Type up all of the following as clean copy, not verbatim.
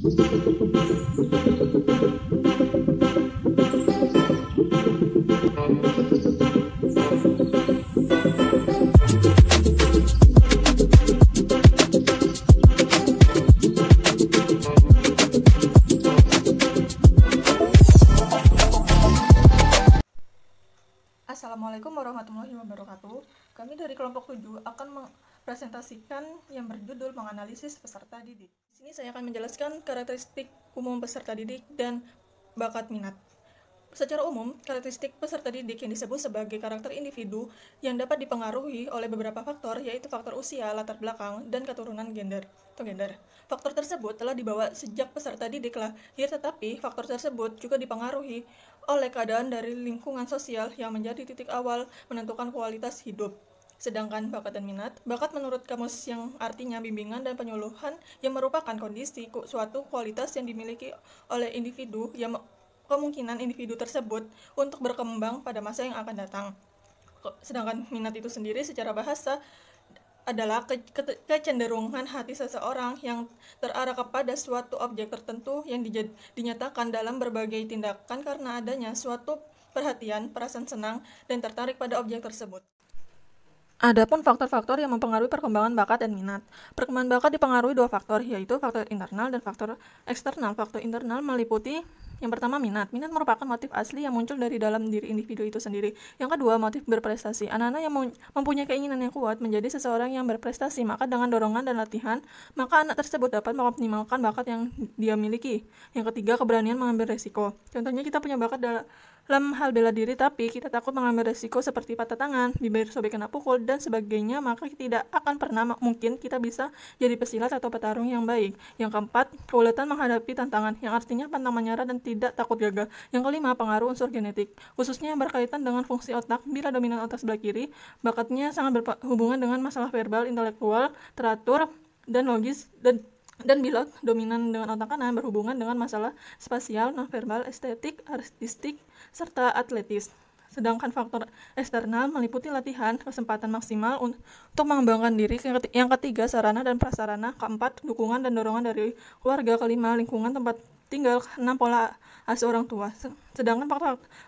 Assalamualaikum warahmatullahi wabarakatuh. Kami dari kelompok 7 akan mempresentasikan yang berjudul menganalisis peserta didik. Di sini saya akan menjelaskan karakteristik umum peserta didik dan bakat minat. Secara umum, karakteristik peserta didik yang disebut sebagai karakter individu yang dapat dipengaruhi oleh beberapa faktor, yaitu faktor usia, latar belakang, dan keturunan gender. Faktor tersebut telah dibawa sejak peserta didik lahir, tetapi faktor tersebut juga dipengaruhi oleh keadaan dari lingkungan sosial yang menjadi titik awal menentukan kualitas hidup. Sedangkan bakat dan minat, bakat menurut kamus yang artinya bimbingan dan penyuluhan yang merupakan kondisi suatu kualitas yang dimiliki oleh individu yang kemungkinan individu tersebut untuk berkembang pada masa yang akan datang. Sedangkan minat itu sendiri secara bahasa adalah kecenderungan hati seseorang yang terarah kepada suatu objek tertentu yang dinyatakan dalam berbagai tindakan karena adanya suatu perhatian, perasaan senang, dan tertarik pada objek tersebut. Adapun faktor-faktor yang mempengaruhi perkembangan bakat dan minat. Perkembangan bakat dipengaruhi dua faktor, yaitu faktor internal dan faktor eksternal. Faktor internal meliputi yang pertama minat. Minat merupakan motif asli yang muncul dari dalam diri individu itu sendiri. Yang kedua, motif berprestasi. Anak-anak yang mempunyai keinginan yang kuat menjadi seseorang yang berprestasi, maka dengan dorongan dan latihan, maka anak tersebut dapat mengoptimalkan bakat yang dia miliki. Yang ketiga, keberanian mengambil resiko. Contohnya kita punya bakat dalam hal bela diri, tapi kita takut mengambil resiko seperti patah tangan, bibir sobek kena pukul, dan sebagainya, maka tidak akan pernah mungkin kita bisa jadi pesilat atau petarung yang baik. Yang keempat, keuletan menghadapi tantangan, yang artinya pantang menyerah dan tidak takut gagal. Yang kelima, pengaruh unsur genetik, khususnya yang berkaitan dengan fungsi otak. Bila dominan otak sebelah kiri, bakatnya sangat berhubungan dengan masalah verbal, intelektual, teratur, dan logis, dan bila dominan dengan otak kanan berhubungan dengan masalah spasial, nonverbal, estetik, artistik, serta atletis. Sedangkan faktor eksternal meliputi latihan, kesempatan maksimal untuk mengembangkan diri. Yang ketiga, sarana dan prasarana. Keempat, dukungan dan dorongan dari keluarga. Kelima, lingkungan tempat tinggal. 6, pola asuh orang tua. Sedangkan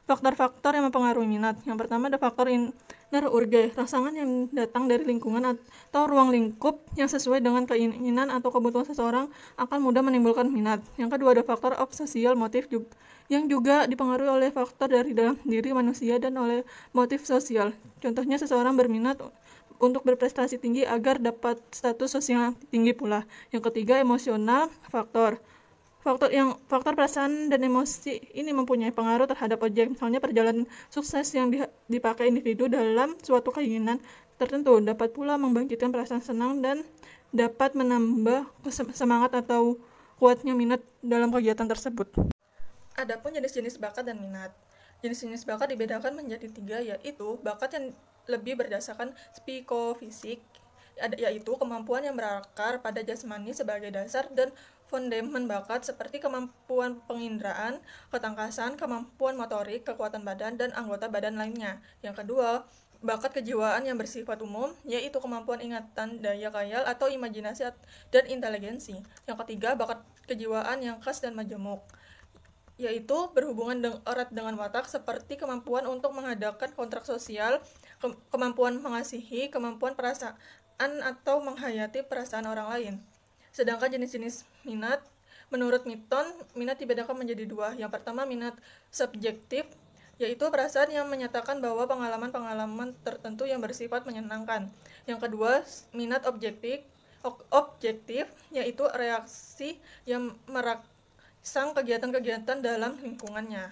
faktor-faktor yang mempengaruhi minat. Yang pertama ada faktor inner urge, rangsangan yang datang dari lingkungan atau ruang lingkup yang sesuai dengan keinginan atau kebutuhan seseorang akan mudah menimbulkan minat. Yang kedua ada faktor obsesial, motif yang juga dipengaruhi oleh faktor dari dalam diri manusia dan oleh motif sosial. Contohnya seseorang berminat untuk berprestasi tinggi agar dapat status sosial yang tinggi pula. Yang ketiga emosional faktor perasaan dan emosi ini mempunyai pengaruh terhadap objek. Misalnya perjalanan sukses yang dipakai individu dalam suatu keinginan tertentu dapat pula membangkitkan perasaan senang dan dapat menambah semangat atau kuatnya minat dalam kegiatan tersebut. Adapun jenis-jenis bakat dan minat. Jenis-jenis bakat dibedakan menjadi 3, yaitu bakat yang lebih berdasarkan psikofisik, yaitu kemampuan yang berakar pada jasmani sebagai dasar, dan fondamen bakat seperti kemampuan penginderaan, ketangkasan, kemampuan motorik, kekuatan badan, dan anggota badan lainnya. Yang kedua, bakat kejiwaan yang bersifat umum, yaitu kemampuan ingatan, daya khayal atau imajinasi, dan inteligensi. Yang ketiga, bakat kejiwaan yang khas dan majemuk, yaitu berhubungan erat dengan watak seperti kemampuan untuk mengadakan kontrak sosial, kemampuan mengasihi, kemampuan perasaan atau menghayati perasaan orang lain. Sedangkan jenis-jenis minat, menurut Mitton, minat dibedakan menjadi 2. Yang pertama minat subjektif, yaitu perasaan yang menyatakan bahwa pengalaman-pengalaman tertentu yang bersifat menyenangkan. Yang kedua minat objektif, yaitu reaksi yang merangsang kegiatan-kegiatan dalam lingkungannya.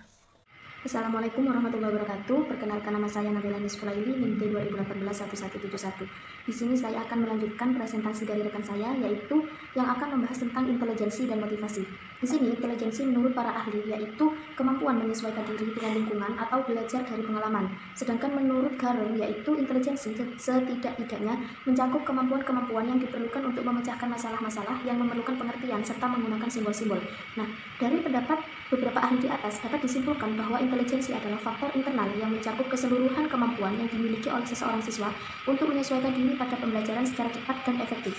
Assalamualaikum warahmatullahi wabarakatuh. Perkenalkan, nama saya Nabila Nisfulaili, NIM 2018-1171. Di sini saya akan melanjutkan presentasi dari rekan saya, yaitu yang akan membahas tentang intelijensi dan motivasi. Di sini, intelijensi menurut para ahli yaitu kemampuan menyesuaikan diri dengan lingkungan atau belajar dari pengalaman. Sedangkan menurut Garong, yaitu intelijensi setidak-tidaknya mencakup kemampuan-kemampuan yang diperlukan untuk memecahkan masalah-masalah yang memerlukan pengertian serta menggunakan simbol-simbol. Nah, dari pendapat beberapa ahli di atas dapat disimpulkan bahwa intelijensi adalah faktor internal yang mencakup keseluruhan kemampuan yang dimiliki oleh seseorang siswa untuk menyesuaikan diri pada pembelajaran secara cepat dan efektif.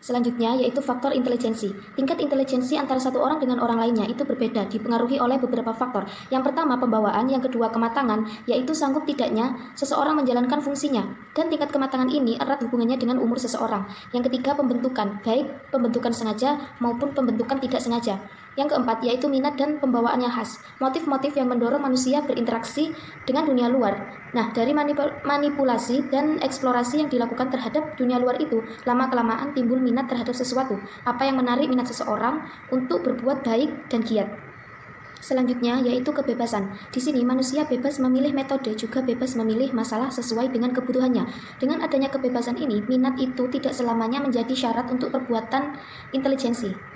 Selanjutnya yaitu faktor intelijensi. Tingkat intelijensi antara satu orang dengan orang lainnya itu berbeda, dipengaruhi oleh beberapa faktor. Yang pertama pembawaan, yang kedua kematangan, yaitu sanggup tidaknya seseorang menjalankan fungsinya. Dan tingkat kematangan ini erat hubungannya dengan umur seseorang. Yang ketiga pembentukan, baik pembentukan sengaja maupun pembentukan tidak sengaja. Yang keempat yaitu minat dan pembawaannya khas, motif-motif yang mendorong manusia berinteraksi dengan dunia luar. Nah, dari manipulasi dan eksplorasi yang dilakukan terhadap dunia luar itu, lama-kelamaan timbul minat terhadap sesuatu, apa yang menarik minat seseorang untuk berbuat baik dan giat. Selanjutnya yaitu kebebasan. Di sini manusia bebas memilih metode, juga bebas memilih masalah sesuai dengan kebutuhannya. Dengan adanya kebebasan ini, minat itu tidak selamanya menjadi syarat untuk perbuatan intelijensi.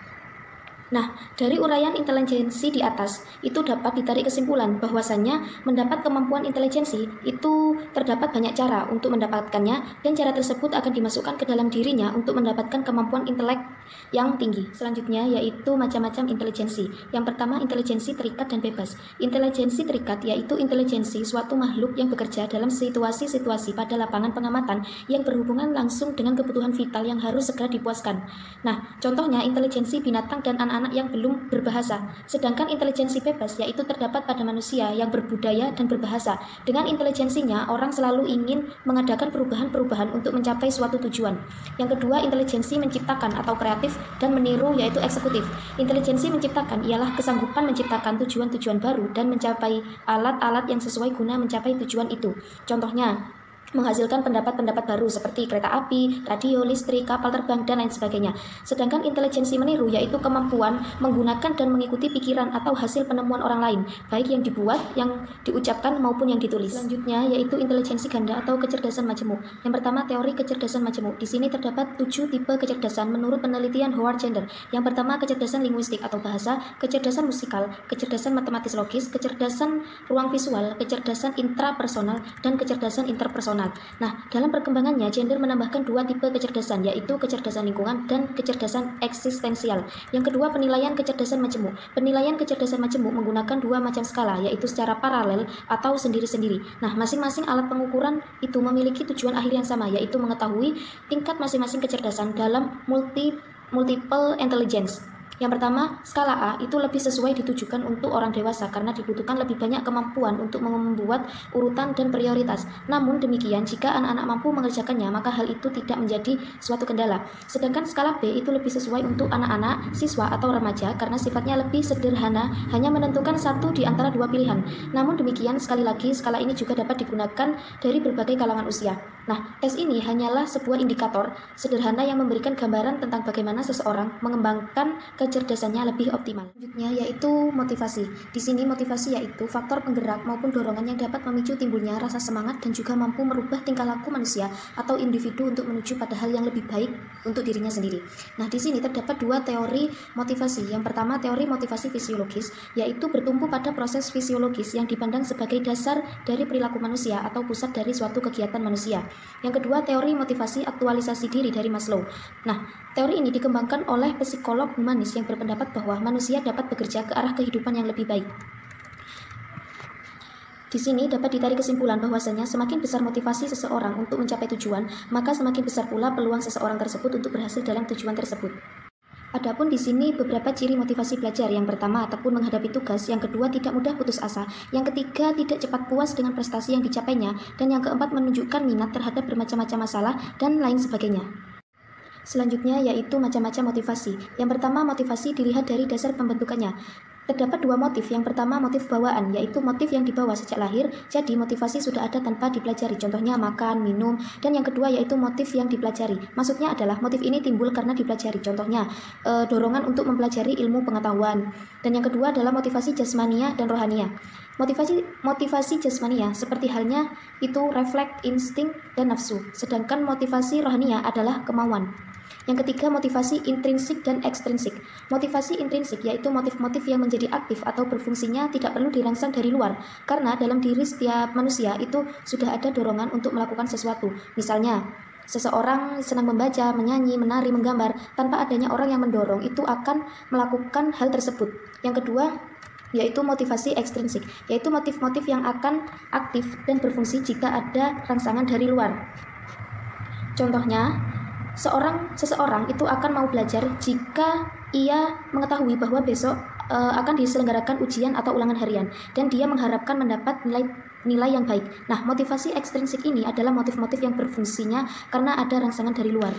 Nah, dari uraian intelijensi di atas, itu dapat ditarik kesimpulan bahwasannya mendapat kemampuan intelijensi itu terdapat banyak cara untuk mendapatkannya, dan cara tersebut akan dimasukkan ke dalam dirinya untuk mendapatkan kemampuan intelek yang tinggi. Selanjutnya yaitu macam-macam intelijensi. Yang pertama intelijensi terikat dan bebas. Intelijensi terikat yaitu intelijensi suatu makhluk yang bekerja dalam situasi-situasi pada lapangan pengamatan yang berhubungan langsung dengan kebutuhan vital yang harus segera dipuaskan. Nah, contohnya intelijensi binatang dan anak-anak yang belum berbahasa. Sedangkan intelijensi bebas yaitu terdapat pada manusia yang berbudaya dan berbahasa. Dengan intelijensinya, orang selalu ingin mengadakan perubahan-perubahan untuk mencapai suatu tujuan. Yang kedua, intelijensi menciptakan atau kreatif dan meniru yaitu eksekutif. Intelijensi menciptakan ialah kesanggupan menciptakan tujuan-tujuan baru dan mencapai alat-alat yang sesuai guna mencapai tujuan itu. Contohnya, menghasilkan pendapat-pendapat baru seperti kereta api, radio, listrik, kapal terbang, dan lain sebagainya. Sedangkan intelijensi meniru yaitu kemampuan menggunakan dan mengikuti pikiran atau hasil penemuan orang lain, baik yang dibuat, yang diucapkan, maupun yang ditulis. Selanjutnya yaitu intelijensi ganda atau kecerdasan majemuk. Yang pertama teori kecerdasan majemuk. Di sini terdapat 7 tipe kecerdasan menurut penelitian Howard Gardner. Yang pertama kecerdasan linguistik atau bahasa, kecerdasan musikal, kecerdasan matematis logis, kecerdasan ruang visual, kecerdasan intrapersonal, dan kecerdasan interpersonal. Nah, dalam perkembangannya, Gardner menambahkan 2 tipe kecerdasan, yaitu kecerdasan lingkungan dan kecerdasan eksistensial. Yang kedua, penilaian kecerdasan majemuk. Penilaian kecerdasan majemuk menggunakan 2 macam skala, yaitu secara paralel atau sendiri-sendiri. Nah, masing-masing alat pengukuran itu memiliki tujuan akhir yang sama, yaitu mengetahui tingkat masing-masing kecerdasan dalam multiple intelligence. Yang pertama, skala A itu lebih sesuai ditujukan untuk orang dewasa karena dibutuhkan lebih banyak kemampuan untuk membuat urutan dan prioritas. Namun demikian, jika anak-anak mampu mengerjakannya, maka hal itu tidak menjadi suatu kendala. Sedangkan skala B itu lebih sesuai untuk anak-anak, siswa atau remaja karena sifatnya lebih sederhana, hanya menentukan satu di antara 2 pilihan. Namun demikian, sekali lagi, skala ini juga dapat digunakan dari berbagai kalangan usia. Nah, tes ini hanyalah sebuah indikator sederhana yang memberikan gambaran tentang bagaimana seseorang mengembangkan kecerdasannya lebih optimal. Selanjutnya yaitu motivasi. Di sini motivasi yaitu faktor penggerak maupun dorongan yang dapat memicu timbulnya rasa semangat dan juga mampu merubah tingkah laku manusia atau individu untuk menuju pada hal yang lebih baik untuk dirinya sendiri. Nah, di sini terdapat 2 teori motivasi. Yang pertama teori motivasi fisiologis, yaitu bertumpu pada proses fisiologis yang dipandang sebagai dasar dari perilaku manusia atau pusat dari suatu kegiatan manusia. Yang kedua teori motivasi aktualisasi diri dari Maslow. Nah, teori ini dikembangkan oleh psikolog humanis yang berpendapat bahwa manusia dapat bekerja ke arah kehidupan yang lebih baik. Di sini dapat ditarik kesimpulan bahwasanya semakin besar motivasi seseorang untuk mencapai tujuan, maka semakin besar pula peluang seseorang tersebut untuk berhasil dalam tujuan tersebut. Adapun di sini beberapa ciri motivasi belajar. Yang pertama, tekun menghadapi tugas. Yang kedua, tidak mudah putus asa. Yang ketiga, tidak cepat puas dengan prestasi yang dicapainya. Dan yang keempat, menunjukkan minat terhadap bermacam-macam masalah dan lain sebagainya. Selanjutnya yaitu macam-macam motivasi. Yang pertama, motivasi dilihat dari dasar pembentukannya. Terdapat 2 motif. Yang pertama motif bawaan, yaitu motif yang dibawa sejak lahir, jadi motivasi sudah ada tanpa dipelajari, contohnya makan, minum. Dan yang kedua yaitu motif yang dipelajari. Maksudnya adalah motif ini timbul karena dipelajari, contohnya dorongan untuk mempelajari ilmu pengetahuan. Dan yang kedua adalah motivasi jasmania dan rohania. Motivasi jasmania seperti halnya itu refleks, insting, dan nafsu. Sedangkan motivasi rohania adalah kemauan. Yang ketiga, motivasi intrinsik dan ekstrinsik. Motivasi intrinsik yaitu motif-motif yang menjadi aktif atau berfungsinya tidak perlu dirangsang dari luar, karena dalam diri setiap manusia itu sudah ada dorongan untuk melakukan sesuatu. Misalnya, seseorang senang membaca, menyanyi, menari, menggambar, tanpa adanya orang yang mendorong, itu akan melakukan hal tersebut. Yang kedua, yaitu motivasi ekstrinsik, yaitu motif-motif yang akan aktif dan berfungsi jika ada rangsangan dari luar. Contohnya, Seseorang itu akan mau belajar jika ia mengetahui bahwa besok akan diselenggarakan ujian atau ulangan harian dan dia mengharapkan mendapat nilai yang baik. Nah, motivasi ekstrinsik ini adalah motif-motif yang berfungsinya karena ada rangsangan dari luar.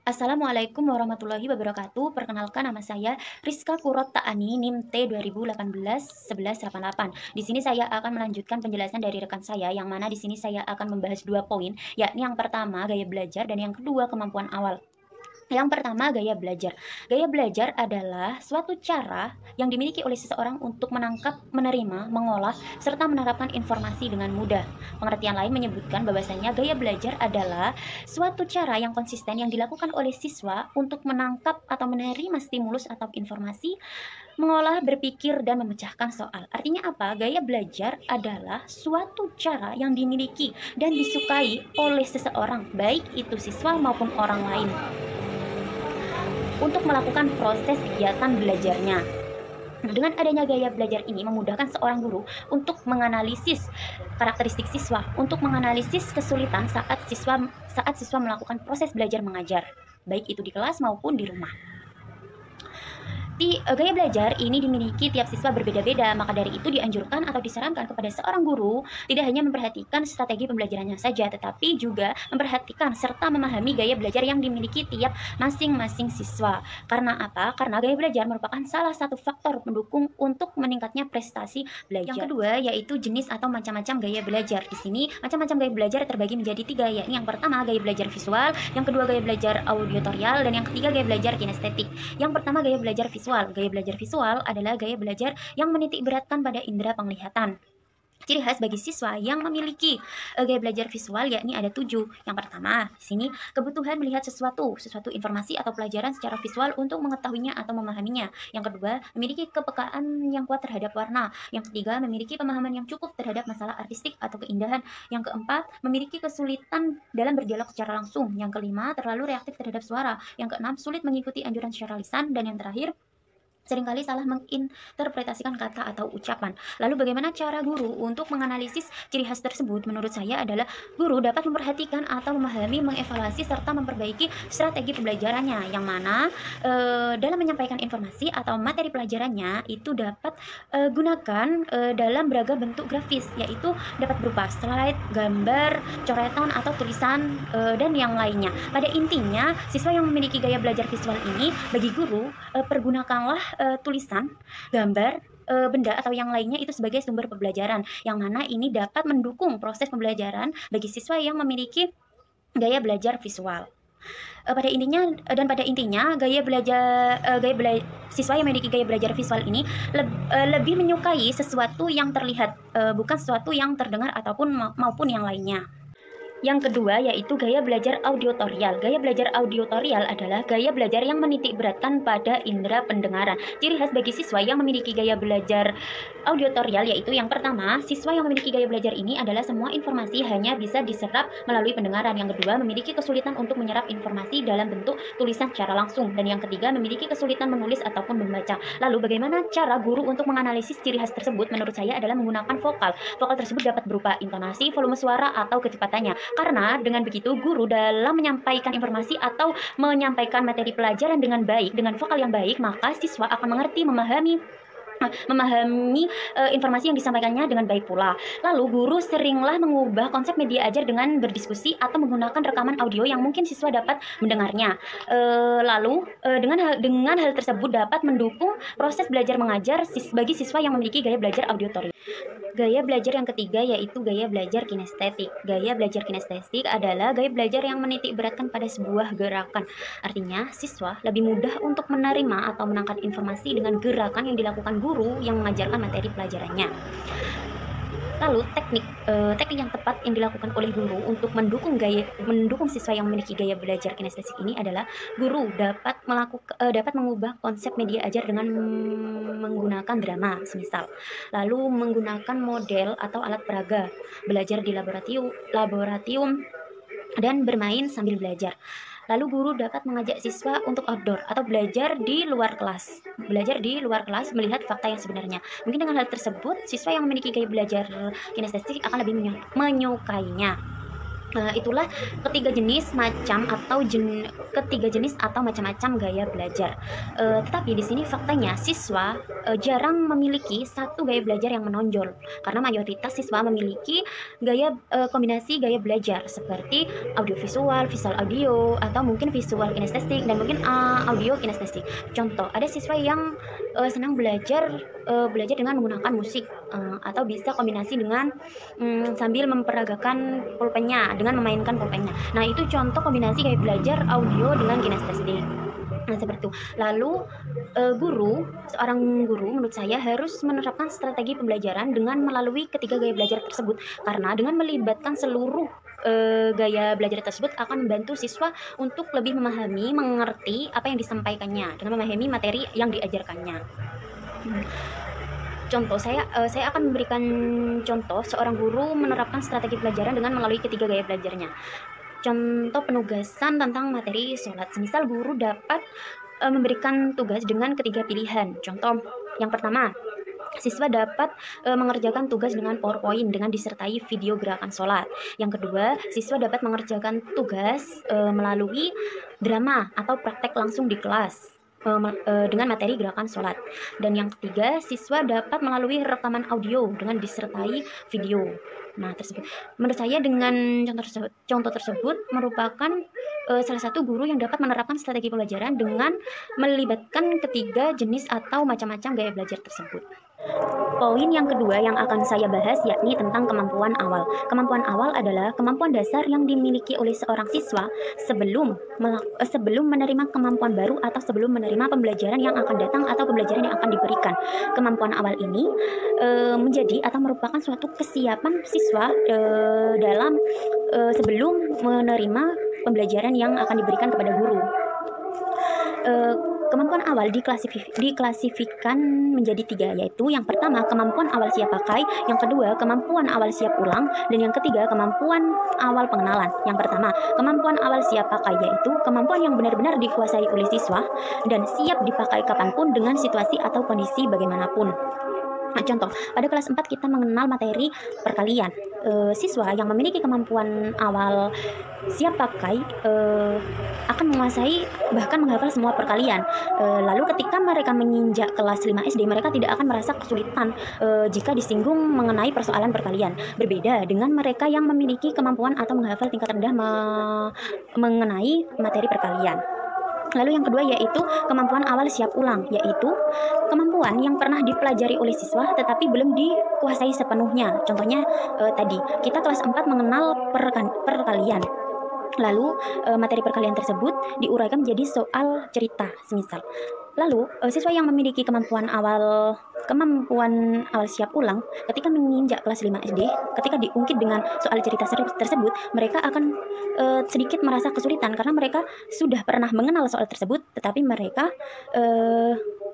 Assalamualaikum warahmatullahi wabarakatuh. Perkenalkan, nama saya Rizka Kurot Ta'ani, NIM T 2018-1188. Di sini saya akan melanjutkan penjelasan dari rekan saya, yang mana di sini saya akan membahas 2 poin, yakni yang pertama gaya belajar dan yang kedua kemampuan awal. Yang pertama, gaya belajar. Gaya belajar adalah suatu cara yang dimiliki oleh seseorang untuk menangkap, menerima, mengolah, serta menerapkan informasi dengan mudah. Pengertian lain menyebutkan bahwasanya gaya belajar adalah suatu cara yang konsisten yang dilakukan oleh siswa untuk menangkap atau menerima stimulus atau informasi, mengolah, berpikir, dan memecahkan soal. Artinya apa? Gaya belajar adalah suatu cara yang dimiliki dan disukai oleh seseorang, baik itu siswa maupun orang lain, untuk melakukan proses kegiatan belajarnya. Dengan adanya gaya belajar ini memudahkan seorang guru untuk menganalisis karakteristik siswa, untuk menganalisis kesulitan saat siswa melakukan proses belajar mengajar, baik itu di kelas maupun di rumah. Gaya belajar ini dimiliki tiap siswa berbeda-beda, maka dari itu dianjurkan atau disarankan kepada seorang guru tidak hanya memperhatikan strategi pembelajarannya saja, tetapi juga memperhatikan serta memahami gaya belajar yang dimiliki tiap masing-masing siswa. Karena apa? Karena gaya belajar merupakan salah satu faktor pendukung untuk meningkatnya prestasi belajar. Yang kedua yaitu jenis atau macam-macam gaya belajar. Di sini macam-macam gaya belajar terbagi menjadi 3, yakni yang pertama gaya belajar visual, yang kedua gaya belajar auditorial, dan yang ketiga gaya belajar kinestetik. Yang pertama gaya belajar visual. Gaya belajar visual adalah gaya belajar yang menitik beratkan pada indera penglihatan. Ciri khas bagi siswa yang memiliki gaya belajar visual yakni ada 7. Yang pertama, di sini kebutuhan melihat sesuatu informasi atau pelajaran secara visual untuk mengetahuinya atau memahaminya. Yang kedua, memiliki kepekaan yang kuat terhadap warna. Yang ketiga, memiliki pemahaman yang cukup terhadap masalah artistik atau keindahan. Yang keempat, memiliki kesulitan dalam berdialog secara langsung. Yang kelima, terlalu reaktif terhadap suara. Yang keenam, sulit mengikuti anjuran secara lisan. Dan yang terakhir, seringkali salah menginterpretasikan kata atau ucapan. Lalu bagaimana cara guru untuk menganalisis ciri khas tersebut? Menurut saya adalah guru dapat memperhatikan atau memahami, mengevaluasi, serta memperbaiki strategi pembelajarannya, yang mana dalam menyampaikan informasi atau materi pelajarannya itu dapat gunakan dalam beragam bentuk grafis, yaitu dapat berupa slide, gambar, coretan, atau tulisan, dan yang lainnya. Pada intinya, siswa yang memiliki gaya belajar visual ini, bagi guru, pergunakanlah tulisan, gambar, benda atau yang lainnya itu sebagai sumber pembelajaran, yang mana ini dapat mendukung proses pembelajaran bagi siswa yang memiliki gaya belajar visual. Pada intinya siswa yang memiliki gaya belajar visual ini lebih menyukai sesuatu yang terlihat, bukan sesuatu yang terdengar ataupun maupun yang lainnya. Yang kedua yaitu gaya belajar auditorial. Gaya belajar auditorial adalah gaya belajar yang menitik beratkan pada indera pendengaran. Ciri khas bagi siswa yang memiliki gaya belajar auditorial yaitu yang pertama, siswa yang memiliki gaya belajar ini adalah semua informasi hanya bisa diserap melalui pendengaran. Yang kedua, memiliki kesulitan untuk menyerap informasi dalam bentuk tulisan secara langsung. Dan yang ketiga, memiliki kesulitan menulis ataupun membaca. Lalu bagaimana cara guru untuk menganalisis ciri khas tersebut? Menurut saya adalah menggunakan vokal. Vokal tersebut dapat berupa intonasi, volume suara, atau kecepatannya. Karena dengan begitu guru dalam menyampaikan informasi atau menyampaikan materi pelajaran dengan baik, dengan vokal yang baik, maka siswa akan mengerti, memahami informasi yang disampaikannya dengan baik pula. Lalu guru seringlah mengubah konsep media ajar dengan berdiskusi atau menggunakan rekaman audio yang mungkin siswa dapat mendengarnya. Dengan hal tersebut dapat mendukung proses belajar mengajar bagi siswa yang memiliki gaya belajar auditorial. Gaya belajar yang ketiga yaitu gaya belajar kinestetik. Gaya belajar kinestetik adalah gaya belajar yang menitik beratkan pada sebuah gerakan. Artinya, siswa lebih mudah untuk menerima atau menangkap informasi dengan gerakan yang dilakukan guru yang mengajarkan materi pelajarannya. Lalu teknik yang tepat yang dilakukan oleh guru untuk mendukung siswa yang memiliki gaya belajar kinestetik ini adalah guru dapat mengubah konsep media ajar dengan menggunakan drama, semisal. Lalu menggunakan model atau alat peraga, belajar di laboratorium dan bermain sambil belajar. Lalu guru dapat mengajak siswa untuk outdoor atau belajar di luar kelas. Melihat fakta yang sebenarnya. Mungkin dengan hal tersebut, siswa yang memiliki gaya belajar kinestetik akan lebih menyukainya. Itulah ketiga jenis atau macam-macam gaya belajar. Tetapi di sini faktanya siswa jarang memiliki satu gaya belajar yang menonjol, karena mayoritas siswa memiliki kombinasi gaya belajar seperti audiovisual, visual audio, atau mungkin visual kinestetik, dan mungkin audio kinestetik. Contoh, ada siswa yang senang belajar dengan menggunakan musik, atau bisa kombinasi dengan sambil memperagakan pulpennya, dengan memainkan pulpennya. Nah, itu contoh kombinasi gaya belajar audio dengan kinestetik. Nah, seperti itu. Lalu seorang guru menurut saya harus menerapkan strategi pembelajaran dengan melalui ketiga gaya belajar tersebut, karena dengan melibatkan seluruh gaya belajar tersebut akan membantu siswa untuk lebih memahami, mengerti apa yang disampaikannya, dengan memahami materi yang diajarkannya. Contoh, saya akan memberikan contoh seorang guru menerapkan strategi pelajaran dengan melalui ketiga gaya belajarnya. Contoh penugasan tentang materi sholat. Semisal guru dapat memberikan tugas dengan ketiga pilihan. Contoh, yang pertama, siswa dapat mengerjakan tugas dengan PowerPoint dengan disertai video gerakan sholat. Yang kedua, siswa dapat mengerjakan tugas melalui drama atau praktek langsung di kelas dengan materi gerakan sholat. Dan yang ketiga, siswa dapat melalui rekaman audio dengan disertai video. Nah, tersebut menurut saya dengan contoh tersebut merupakan salah satu guru yang dapat menerapkan strategi pembelajaran dengan melibatkan ketiga jenis atau macam-macam gaya belajar tersebut. Poin yang kedua yang akan saya bahas yakni tentang kemampuan awal. Kemampuan awal adalah kemampuan dasar yang dimiliki oleh seorang siswa sebelum menerima kemampuan baru atau sebelum menerima pembelajaran yang akan datang atau pembelajaran yang akan diberikan. Kemampuan awal ini menjadi atau merupakan suatu kesiapan siswa dalam sebelum menerima pembelajaran yang akan diberikan kepada guru. Kemampuan awal diklasifikasikan menjadi tiga, yaitu yang pertama kemampuan awal siap pakai, yang kedua kemampuan awal siap ulang, dan yang ketiga kemampuan awal pengenalan. Yang pertama, kemampuan awal siap pakai yaitu kemampuan yang benar-benar dikuasai oleh siswa dan siap dipakai kapanpun dengan situasi atau kondisi bagaimanapun. Nah, contoh, pada kelas 4 kita mengenal materi perkalian. Siswa yang memiliki kemampuan awal siap pakai akan menguasai bahkan menghafal semua perkalian. Lalu ketika mereka menginjak kelas 5 SD, mereka tidak akan merasa kesulitan jika disinggung mengenai persoalan perkalian. Berbeda dengan mereka yang memiliki kemampuan atau menghafal tingkat rendah mengenai materi perkalian. Lalu yang kedua yaitu kemampuan awal siap ulang, yaitu kemampuan yang pernah dipelajari oleh siswa tetapi belum dikuasai sepenuhnya. Contohnya tadi, kita kelas 4 mengenal perkalian. Lalu materi perkalian tersebut diuraikan menjadi soal cerita, semisal. Lalu siswa yang memiliki kemampuan awal siap ulang ketika menginjak kelas 5 SD, ketika diungkit dengan soal cerita tersebut, mereka akan sedikit merasa kesulitan karena mereka sudah pernah mengenal soal tersebut tetapi mereka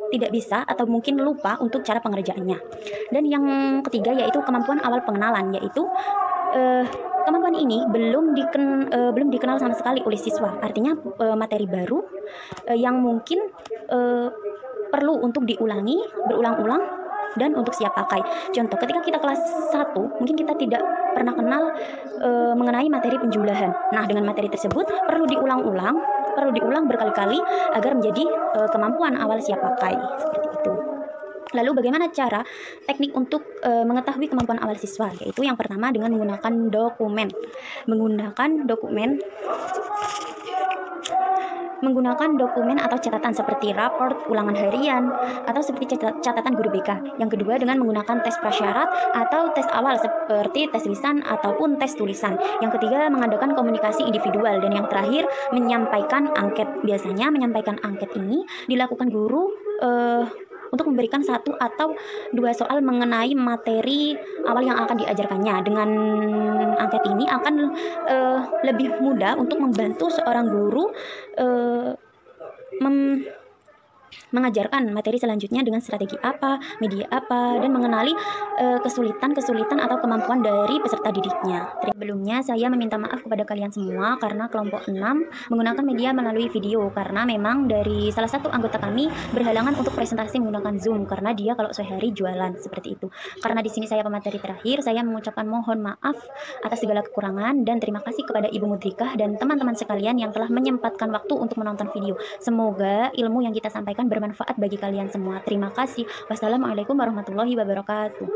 tidak bisa atau mungkin lupa untuk cara pengerjaannya. Dan yang ketiga yaitu kemampuan awal pengenalan, yaitu kemampuan ini belum dikenal sama sekali oleh siswa. Artinya materi baru yang mungkin perlu untuk diulangi berulang-ulang dan untuk siap pakai. Contoh, ketika kita kelas 1, mungkin kita tidak pernah kenal mengenai materi penjumlahan. Nah, dengan materi tersebut perlu diulang berkali-kali agar menjadi kemampuan awal siap pakai. Seperti itu. Lalu bagaimana cara teknik untuk mengetahui kemampuan awal siswa? Yaitu yang pertama dengan menggunakan dokumen. Menggunakan dokumen atau catatan seperti raport, ulangan harian, atau seperti catatan guru BK. Yang kedua dengan menggunakan tes prasyarat atau tes awal seperti tes lisan ataupun tes tulisan. Yang ketiga mengadakan komunikasi individual. Dan yang terakhir menyampaikan angket. Biasanya menyampaikan angket ini dilakukan guru untuk memberikan 1 atau 2 soal mengenai materi awal yang akan diajarkannya. Dengan angket ini akan lebih mudah untuk membantu seorang guru mengajarkan materi selanjutnya dengan strategi apa, media apa, dan mengenali kesulitan-kesulitan atau kemampuan dari peserta didiknya. Sebelumnya saya meminta maaf kepada kalian semua karena kelompok 6 menggunakan media melalui video karena memang dari salah satu anggota kami berhalangan untuk presentasi menggunakan Zoom karena dia kalau sehari jualan seperti itu. Karena di sini saya pemateri terakhir, saya mengucapkan mohon maaf atas segala kekurangan dan terima kasih kepada Ibu Mudrikah dan teman-teman sekalian yang telah menyempatkan waktu untuk menonton video. Semoga ilmu yang kita sampaikan bermanfaat bagi kalian semua. Terima kasih. Wassalamualaikum warahmatullahi wabarakatuh.